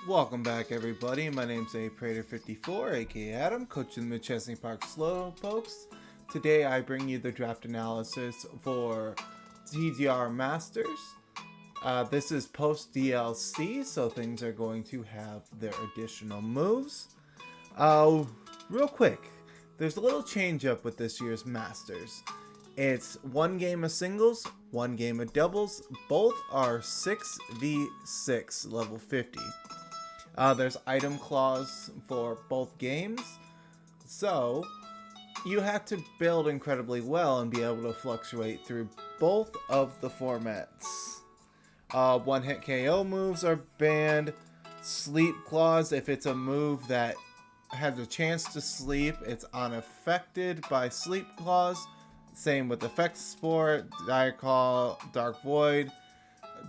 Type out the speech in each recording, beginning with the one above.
Welcome back, everybody. My name's APrater54, aka Adam, coach in the Chesney Park Slowpokes. Today, I bring you the draft analysis for TDR Masters. This is post DLC, so things are going to have their additional moves. Real quick, there's a little change up with this year's Masters. It's one game of singles, one game of doubles. Both are 6v6 level 50. There's item clause for both games, so you have to build incredibly well and be able to fluctuate through both of the formats. One-hit KO moves are banned. Sleep clause, if it's a move that has a chance to sleep, it's unaffected by sleep clause. Same with effect sport, dire call, dark void.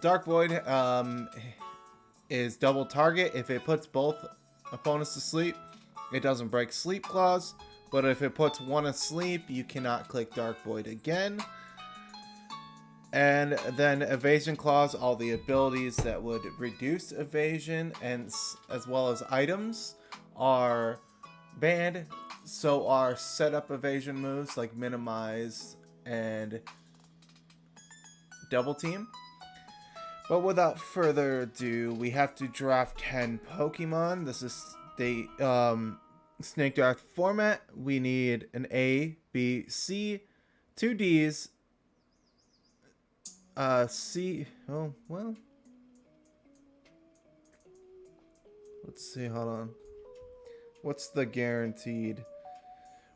Dark void is double target. If it puts both opponents to sleep, it doesn't break sleep clause. But if it puts one asleep, you cannot click dark void again. And then evasion clause, all the abilities that would reduce evasion and as well as items are banned. So are setup evasion moves like minimize and double team. But without further ado, we have to draft 10 Pokemon. This is the snake draft format. We need an A, B, C, 2 Ds, C. Oh, well. Let's see, hold on. What's the guaranteed?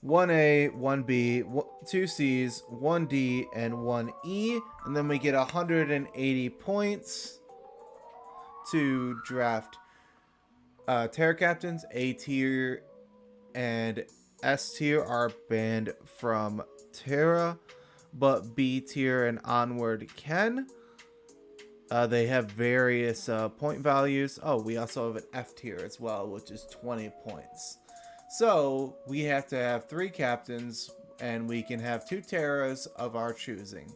1A, 1B, 2 C's, 1 D, and 1 E. And then we get 180 points to draft Terra Captains. A tier and S tier are banned from Terra, but B tier and onward can. They have various point values. Oh, we also have an F tier as well, which is 20 points. So we have to have 3 captains, and we can have 2 Terras of our choosing.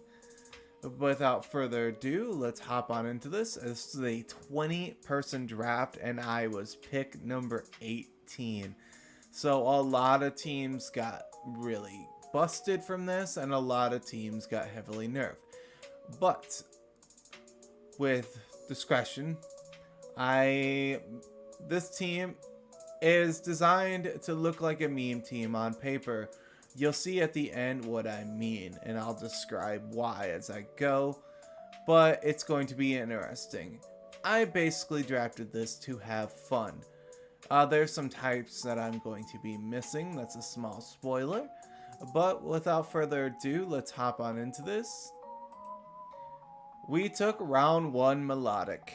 Without further ado, let's hop on into this. This is a 20-person draft, and I was pick number 18. So a lot of teams got really busted from this, and a lot of teams got heavily nerfed. But with discretion, this team is designed to look like a meme team on paper. You'll see at the end what I mean, and I'll describe why as I go, but it's going to be interesting. I basically drafted this to have fun. There's some types that I'm going to be missing. That's a small spoiler. But without further ado, let's hop on into this. We took round 1 Melodic.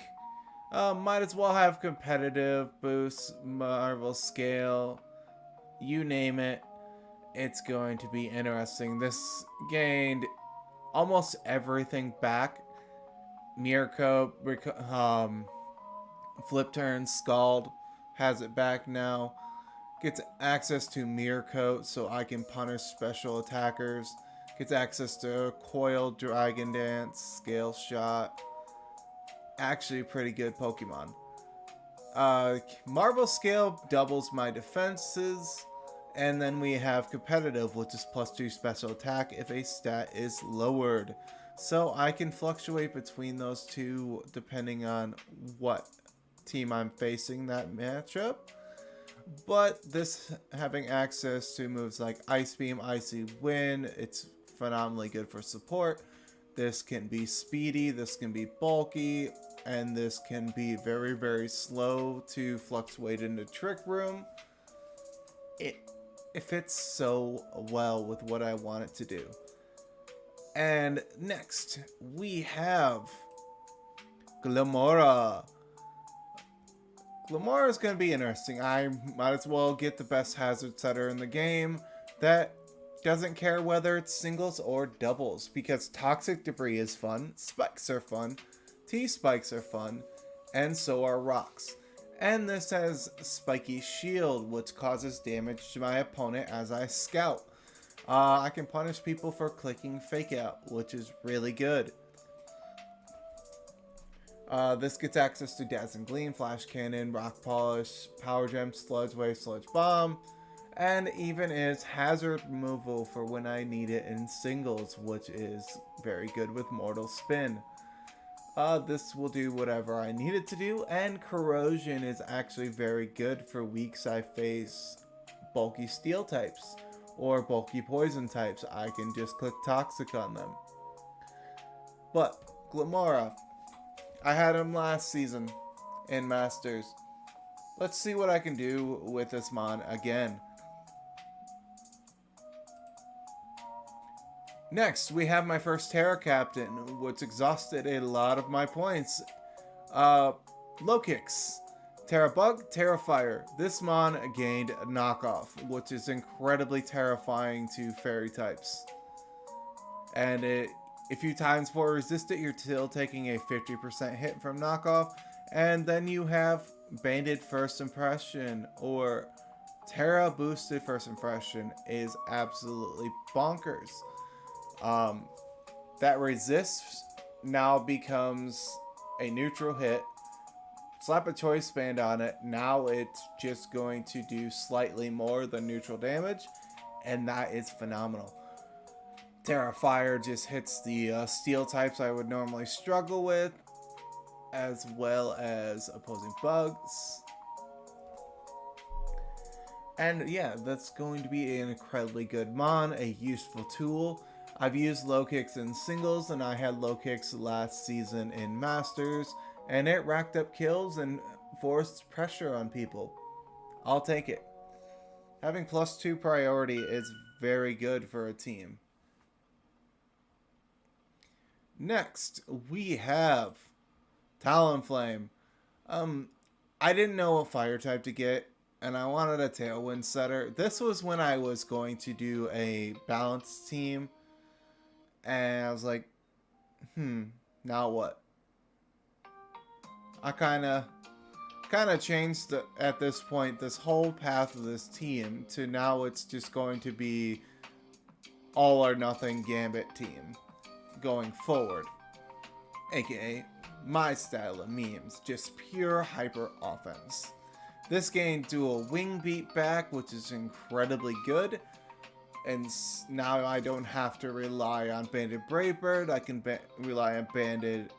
Might as well have competitive boosts, Marvel scale, you name it. It's going to be interesting. This gained almost everything back. Mirko, Flip Turn, Scald has it back now. Gets access to Mirko so I can punish special attackers. Gets access to Coil, Dragon Dance, Scale Shot. Actually pretty good Pokemon. Marvel Scale doubles my defenses. And then we have competitive, which is +2 special attack if a stat is lowered. So I can fluctuate between those two depending on what team I'm facing that matchup. But this having access to moves like Ice Beam, Icy Wind, it's phenomenally good for support. This can be speedy, this can be bulky, and this can be very, very slow to fluctuate into Trick Room. It fits so well with what I want it to do. And next, we have Glamora. Glamora is going to be interesting. I might as well get the best hazard setter in the game that doesn't care whether it's singles or doubles, because Toxic Debris is fun, Spikes are fun, T-Spikes are fun, and so are Rocks. And this has Spiky Shield, which causes damage to my opponent as I scout. I can punish people for clicking Fake Out, which is really good. This gets access to Dazzling Gleam, Flash Cannon, Rock Polish, Power Gem, Sludge Wave, Sludge Bomb, and even is hazard removal for when I need it in singles, which is very good with Mortal Spin. This will do whatever I need it to do, and Corrosion is actually very good for weeks I face bulky steel types or bulky poison types. I can just click Toxic on them. But Glamora, I had him last season in Masters. Let's see what I can do with this mon again. Next, we have my first Terra Captain, which exhausted a lot of my points. Low Kicks. Terra Bug, Terra Fire. This mon gained Knockoff, which is incredibly terrifying to fairy types. And if you times 4 resist it, you're still taking a 50% hit from Knockoff. And then you have Banded First Impression, or Terra Boosted First Impression is absolutely bonkers. That resists now becomes a neutral hit. Slap a choice band on it. Now it's just going to do slightly more than neutral damage, and that is phenomenal. Terra Fire just hits the steel types I would normally struggle with, as well as opposing bugs. And yeah, that's going to be an incredibly good mon, a useful tool. I've used low kicks in singles, and I had low kicks last season in Masters, and it racked up kills and forced pressure on people. I'll take it. Having +2 priority is very good for a team. Next, we have Talonflame. I didn't know what fire type to get, and I wanted a Tailwind setter. This was when I was going to do a balanced team, and I was like, now what? I kind of changed at this point this whole path of this team to now it's just going to be all or nothing Gambit team going forward, aka my style of memes, just pure hyper offense. This gained dual wing beat back, which is incredibly good, and now I don't have to rely on Banded Brave Bird. I can rely on Banded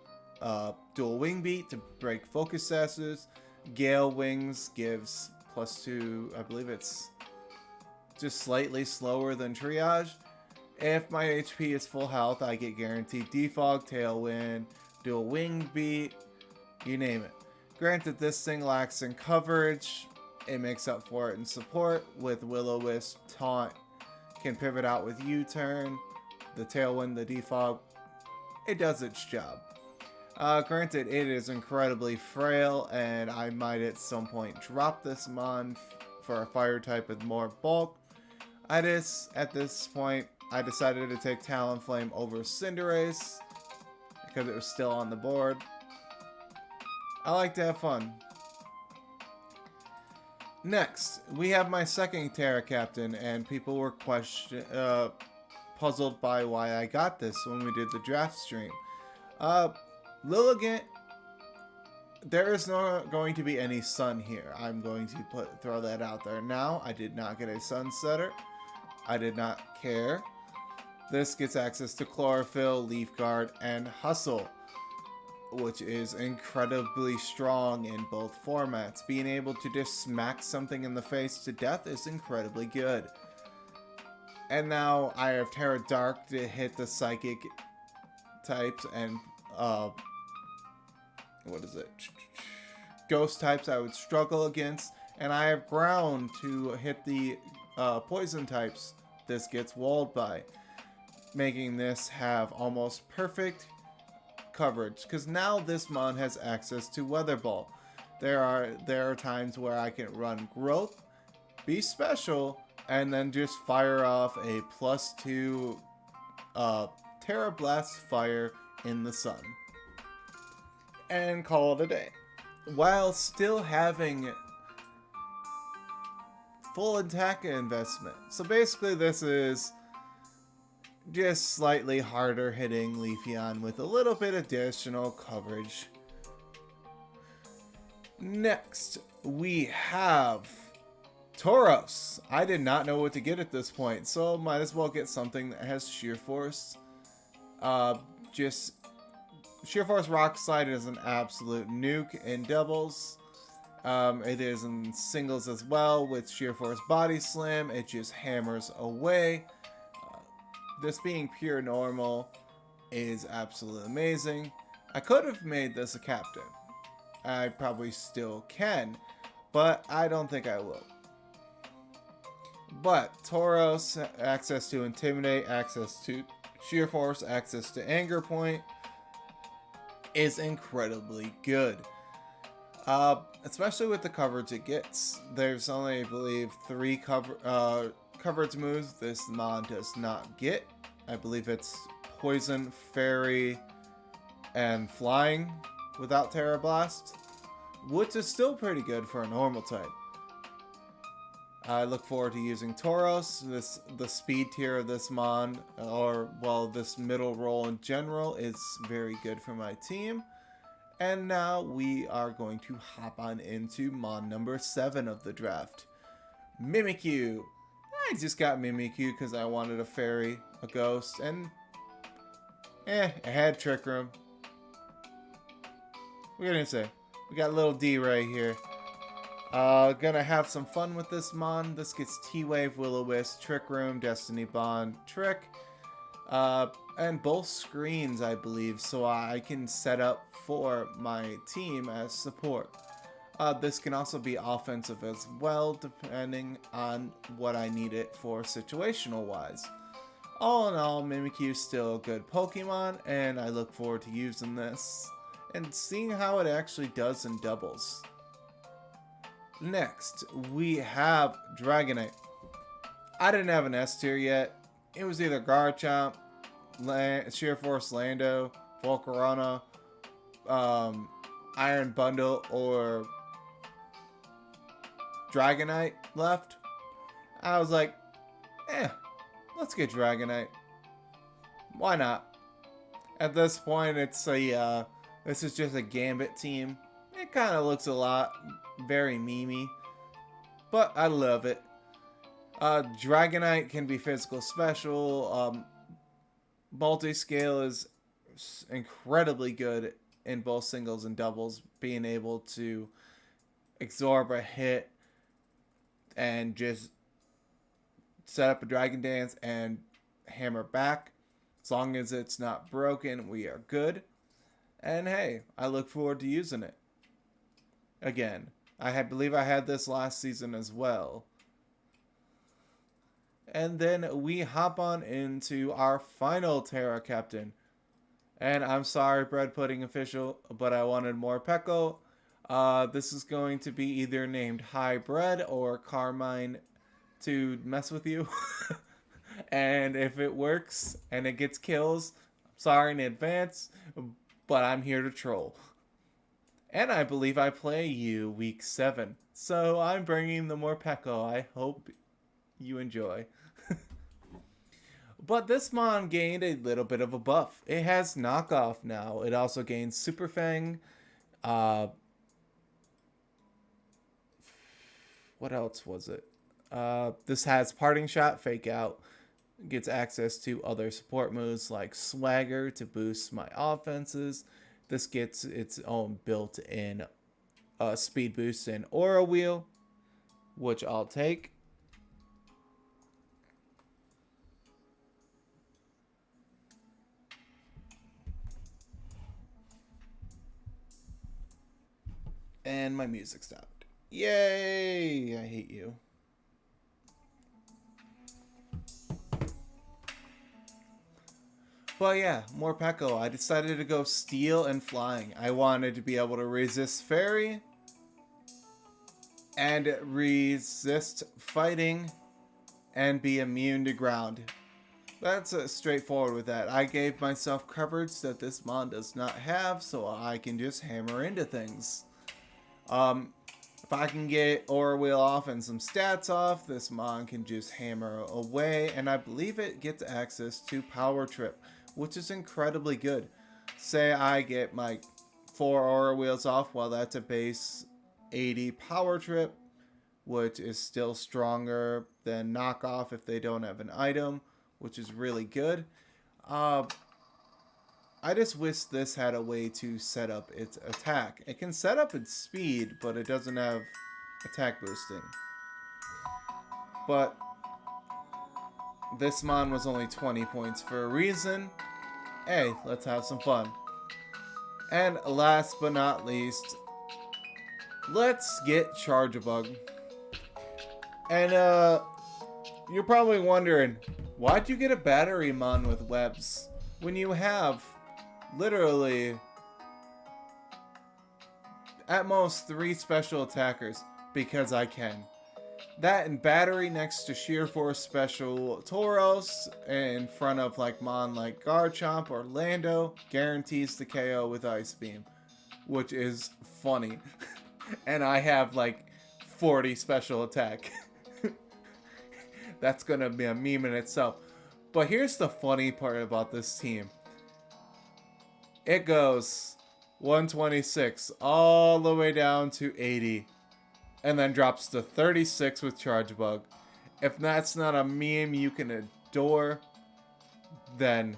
dual wing beat to break focus sasses. Gale Wings gives +2, I believe it's just slightly slower than Triage. If my HP is full health, I get guaranteed Defog, Tailwind, dual wing beat, you name it. Granted, this thing lacks in coverage. It makes up for it in support with Will-O-Wisp, Taunt, can pivot out with U-Turn, the Tailwind, the Defog. It does its job. Granted, it is incredibly frail, and I might at some point drop this mon for a fire type with more bulk. At this point, I decided to take Talonflame over Cinderace because it was still on the board. I like to have fun. Next, we have my second Terra Captain, and people were puzzled by why I got this when we did the draft stream. Lilligant, there is not going to be any sun here. I'm going to throw that out there now. I did not get a sun setter. I did not care. This gets access to Chlorophyll, Leaf Guard, and Hustle, which is incredibly strong in both formats. Being able to just smack something in the face to death is incredibly good. And now I have Terra Dark to hit the Psychic types and Ghost types I would struggle against, and I have Ground to hit the Poison types this gets walled by, making this have almost perfect coverage, because now this mon has access to Weather Ball. There are times where I can run Growth, be special, and then just fire off a +2 Terra Blast Fire in the sun and call it a day, while still having full attack investment. So basically this is just slightly harder hitting Leafeon with a little bit additional coverage Next, we have Tauros. I did not know what to get at this point, so might as well get something that has Sheer Force. Just Sheer Force Rock Slide is an absolute nuke in doubles. It is in singles as well with Sheer Force Body Slam. It just hammers away. This being pure normal is absolutely amazing. I could have made this a captain. I probably still can, but I don't think I will. But Tauros, access to Intimidate, access to Sheer Force, access to Anger Point is incredibly good. Especially with the coverage it gets. There's only, I believe, 3 coverage moves this mon does not get. I believe it's Poison, Fairy, and Flying without Terra Blast, which is still pretty good for a normal type. I look forward to using Tauros. The speed tier of this mon, or well, this middle role in general, is very good for my team. And now we are going to hop on into mon number 7 of the draft, Mimikyu. I just got Mimikyu because I wanted a fairy, a ghost, and I had Trick Room. What are you gonna say? We got little D right here. Gonna have some fun with this mon. This gets T-Wave, Will-O-Wisp, Trick Room, Destiny Bond, Trick. And both screens, I believe, so I can set up for my team as support. This can also be offensive as well, depending on what I need it for situational-wise. All in all, Mimikyu is still a good Pokemon, and I look forward to using this and seeing how it actually does in doubles. Next, we have Dragonite. I didn't have an S tier yet. It was either Garchomp, Sheer Force Lando, Volcarona, Iron Bundle, or Dragonite left. I was like, let's get Dragonite. Why not? At this point, it's this is just a Gambit team. It kind of looks a lot very memey, but I love it. Dragonite can be physical special. Multi-scale is incredibly good in both singles and doubles, being able to absorb a hit and just set up a Dragon Dance and hammer back. As long as it's not broken, we are good. And hey, I look forward to using it. Again, I believe I had this last season as well. And then we hop on into our final Terra Captain. And I'm sorry, Bread Pudding Official, but I wanted more Peko. This is going to be either named High Bread or Carmine to mess with you. And if it works and it gets kills, I'm sorry in advance, but I'm here to troll. And I believe I play you week 7. So I'm bringing the Morpeko. I hope you enjoy. But this mon gained a little bit of a buff. It has knockoff now. It also gains Super Fang. What else was it? This has Parting Shot, Fake Out. Gets access to other support moves like Swagger to boost my offenses. This gets its own built-in speed boost and Aura Wheel, which I'll take. And my music stopped. Yay! I hate you. But yeah, more Peko. I decided to go Steel and Flying. I wanted to be able to resist Fairy and resist Fighting and be immune to Ground. That's straightforward with that. I gave myself coverage that this mon does not have, so I can just hammer into things. If I can get Aura Wheel off and some stats off, this mon can just hammer away, and I believe it gets access to Power Trip, which is incredibly good. Say I get my 4 Aura Wheels off, well, that's a base 80 power trip, which is still stronger than knockoff if they don't have an item, which is really good. Uh, I just wish this had a way to set up its attack. It can set up its speed, but it doesn't have attack boosting. But this mon was only 20 points for a reason. Hey, let's have some fun. And last but not least, let's get Charge-a-Bug. And you're probably wondering, why'd you get a battery mon with webs when you have literally at most 3 special attackers? Because I can. That and battery next to sheer force special Tauros in front of like mon like Garchomp or Lando guarantees the KO with Ice Beam, which is funny. And I have like 40 special attack. That's gonna be a meme in itself. But here's the funny part about this team. It goes 126 all the way down to 80. And then drops to 36 with Charge-a-Bug. If that's not a meme you can adore, then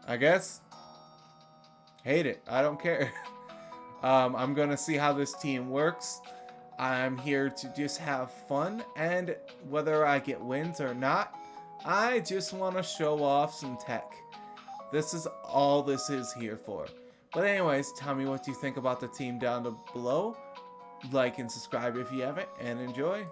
I guess hate it. I don't care. I'm gonna see how this team works. I'm here to just have fun, and whether I get wins or not, I just want to show off some tech. This is all this is here for. But anyways, tell me what you think about the team down below. Like and subscribe if you haven't, and enjoy.